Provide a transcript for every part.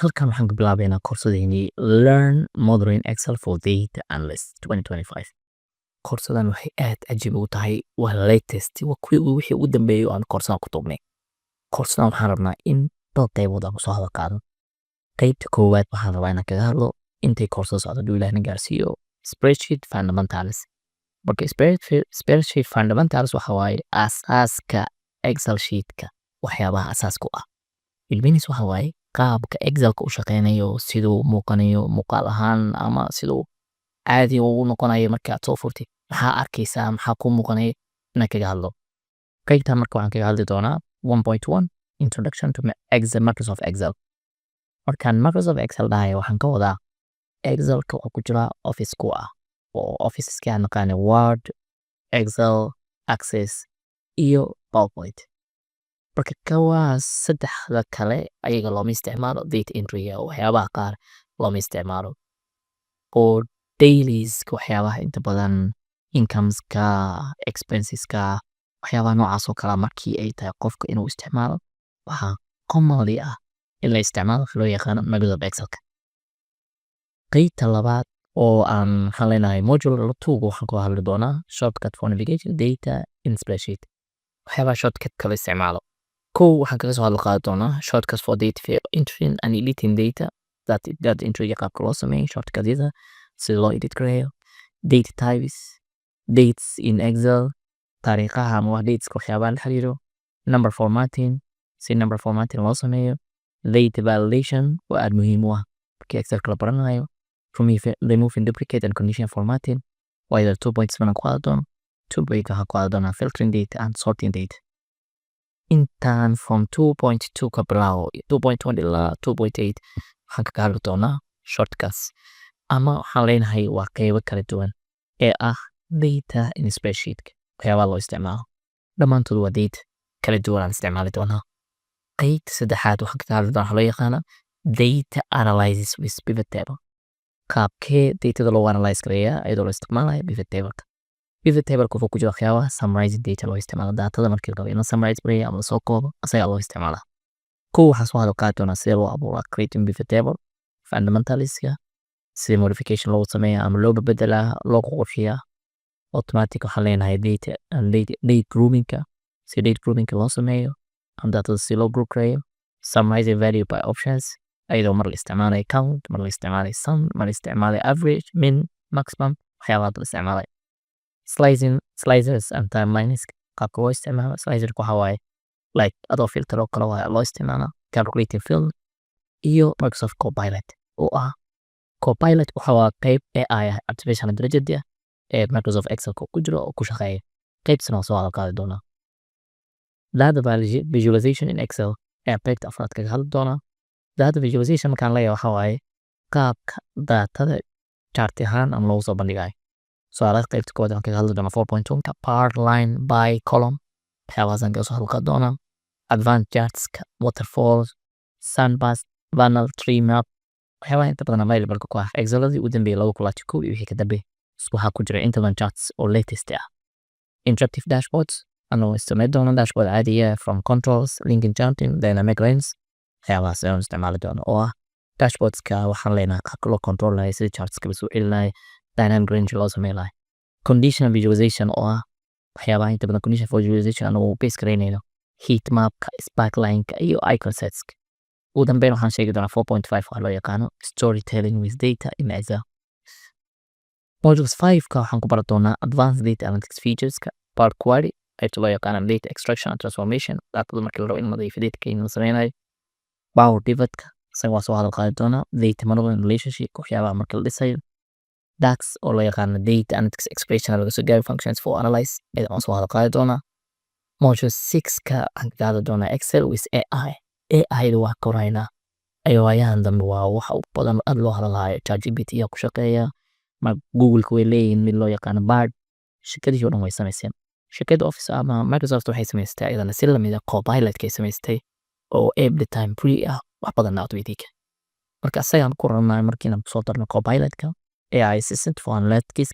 halkan waxaan ku bilaabaynaa koorsadeennii Learn Modern Excel for Data Analyst 2025. Koorsadan waxay aad cajiib ugu tahay waa latest waa kuwii wixii ugu dambeeyay oo aan koorsadan ku tuurnay. Koorsadan waxaan rabnaa in dhowr qaybood aan kusoo hadal qaado. Qaybta koowaad waxaan rabaa inaan kaga hadlo intay koorsada socdo haduu Ilaahay na gaarsiiyo Spreadsheet Fundamentals. Marka Spreadsheet Fundamentals waxa waaye aasaaska Excel sheetka waxyaabaha asaaska u ah. Ilmihiis waxa waaye qaabka Excelka u shaqeynayo siduu muuqanayo muuqaal ahaan ama siduu caadi ugu noqonayo marka aad soo furtid maxaa arkaysaa maxaa ku muuqanaya inaan kaga hadlo. Qaybtan marka waxaan kaga hadli doonaa 1.1 Introduction to Microsoft Excel. Markaan Microsoft Excel dhahayo waxaan ka wadaa Excelka wuxuu ku jiraa office ku ah oo officeska aan naqaano Word, Excel, Access iyo PowerPoint. marka kawaas saddexda kale ayaga looma isticmaalo data entry waxyaabaha qaar looma isticmaalo oo dailies waxyaabaha inta badan incomeska expenseska waxyaabaha noocaas oo kala markii ay tahay qofka inuu isticmaalo waxa commonly ah in la isticmaalo loo yaqaan Microsoft Excelka. Qaybta labaad oo aan haleynahay module 2 waxaan ku hadli doonaa shortcut for navigation data in spreadsheet waxyaabaha shortcut kala isticmaalo. waxaan kaga soo hadal qaadi doonaa shortcuts for data entering and editing data that entry qaabka loo sameeyo shortcutyada sida loo edit gareeyo data types dates in Excel taariikhaha ama wax dates waxyaabaha la xiriiro number formatting si number formatting loo sameeyo data validation waa aad muhiim u ah markii Excel la baranayo removing duplicate and conditional formatting waa iyada 2 points baan ku qaadi doono 2 points waxaan ku qaadi doonaa filtering data and sorting data. Intaan from 2.2 ka bilaabo 2.1 ilaa 2.8 waxaan kaga hadli doonaa shortcuts ama waxaan leenahay waa qaybo kala duwan ee ah data in spreadsheet waxyaabaha loo isticmaalo dhammaantood waa data kala duwan aan isticmaali doonaa. qaybta saddexaad waxaan kaga hadli doonaa loo yaqaano data analysis with pivot table qaabkee datada loo analyze gareeyaa iyadoo loo isticmaalayo pivot tableka. Pivot table wuxuu ku jira waxyaabaha summarizing data loo isticmaalo datada markii la rabo in la summarize gareeyo ama la soo koobo asaga loo isticmaalaa. waxaan soo hadal qaadi doonaa sida loo abuuro creating pivot table fundamentalska sida modification loo sameeyaa ama loo bedelaa loo qurxiyaa automatic waxaan leenahay data and date groupingka si date groupingka loo sameeyo ama datada si loo group gareeyo summarizing value by options ayadoo mar la isticmaalayo count mar la isticmaalayo sum mar la isticmaalayo average min maximum waxyaabaha la isticmaalayo. Slicers and timelines qaabka loo isticmaalo slicer waxa waaye like adoo filter oo kale waa loo isticmaalaa calculating field iyo Microsoft Copilot oo ah Copilot waxa waa qayb AI artificial intelligence ee Microsoft Excel ku jiro oo ku shaqeeya qaybtan oo soo hadal qaadi doonaa. Data visualization in Excel ee qaybta afraad kaga hadli doonaa. Data visualization markaan leeyahay waxa waaye qaabka datada chart ahaan ama loogu soo bandhigayo. Su'aalaha qaybta koowaad waxaan kaga hadli doonaa 4.1 ka part line by column waxyaabahaasaan kaga soo hadal qaadi doonaa. Advanced chartska waterfalls sunburst panel tree map waxyaabaha inta badan available ku ah Exceladii u dambeeyay 2021 iyo wixii ka dambeeyay waxaa ku jira interval charts oo latest ah. Interactive dashboards anoo isticmaali doona dashboard caadi ah from controls linking charting dynamic range waxyaabahaas ayaan isticmaali doona oo ah dashboardska waxaan leenahay qaabka loo control lahayo sida chartska la soo celinayo dynamic range loo sameeyo conditional visualization oo ah waxyaabaha inta badan conditional visualization anoo base gareynayno heat mapka sparklineka iyo icon setska. ugu dambeyn waxaan sheegi doonaa 4.5 waxa loo yaqaano storytelling with data in Excel. Modules 5 ka waxaan ku baran doonaa advanced data analytics featureska part query qaybta loo yaqaano data extraction and transformation datada markii la rabo in la nadiifiyo data in la sameynayo power pivot-ka isaga waa soo hadal qaadi doonaa data management relationship waxyaabaha markii la dhisayo DAX oo loo yaqaano data analytics expression laga soo gaabiyo functions for analyze iyada aan soo hadal qaadi doonaa. Module 6 ka aan kaga hadli doonaa Excel with AI. AI waa koraynaa ayaan dambe waa waxa u badan aad loo hadalaayo ChatGPT ku shaqeeya ma Google way leeyihiin mid loo yaqaano Bard shirkadii oo dhan way sameeyeen. Shirkadda Office ama Microsoft waxay sameystay ayadana si lamid ah Copilot kay sameystay oo every time free ah wax badan automatic. marka asagaan ku rabnaa markiina soo darno Copilot-ka AI assistant for analytics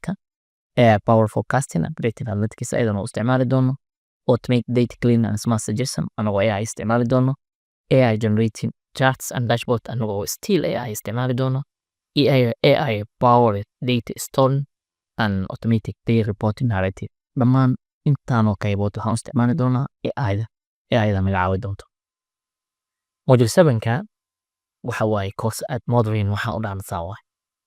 power forecasting and predictive analytics ayadana u isticmaali doono automate data clean and smart suggestion anagoo AI isticmaali doono AI generating charts and dashboard anagoo still AI isticmaali doono AI powered data storing and automatic data reporting narrative dhammaan intaanoo qaybood waxaan u isticmaali doonaa AI-da magacaabay doonto module 7ka waxa waaye course at modeling waxaan u dhaansaa waay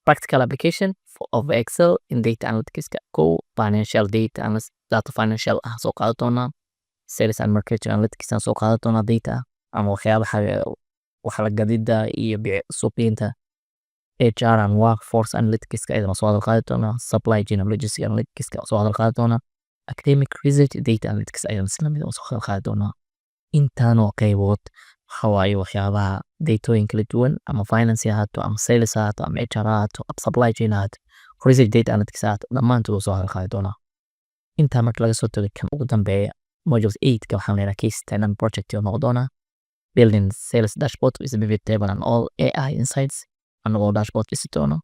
practical application of Excel in data analytics financial data analysis data financial soo qaadan doonaa sales and marketing analytics soo qaadan doonaa data ama waxyaabaha wax la gadida iyo suuqyinta HR and workforce analytics ayadana soo qaadan doonaa supply chain and logistics analytics soo qaadan doonaa academic research data analytics ayadana isla mid soo qaadan doonaa intaanoo qaybood waxa waaye waxyaabaha datooyin kala duwan ama finance ahaato ama sales ahaato ama HR ahaato ama supply chain ahaato research data analytics ahaato dhammaantood soo qaadan doonaa intaa marka laga soo tago kan ugu dambeeya modules 8ka waxaan leeyahay case study and project oo noqon doona building sales dashboard with pivot table and all AI insights anagoo dashboard dhisi doono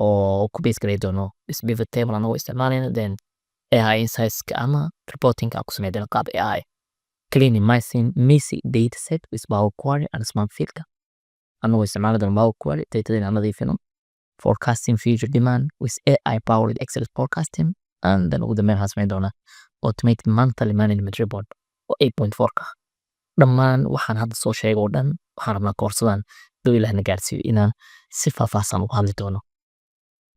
oo ku base gareey doono pivot table anagoo isticmaalayna then AI insights ama reporting ku sameeyay qaab AI cleaning messy data set with Power Query and Smart Filter anagoo isticmaali doono Power Query data nadiifino forecasting future demand with AI powered Excel forecasting and then ugu dambeyn waxaan sameyn doonaa automated monthly management report oo 8.4ka dhammaan waxaan hadda soo sheegay oo dhan waxaan rabnaa koorsadan doo ilaahna gaarsiiyo inaan si faahfaahsan u hadli doono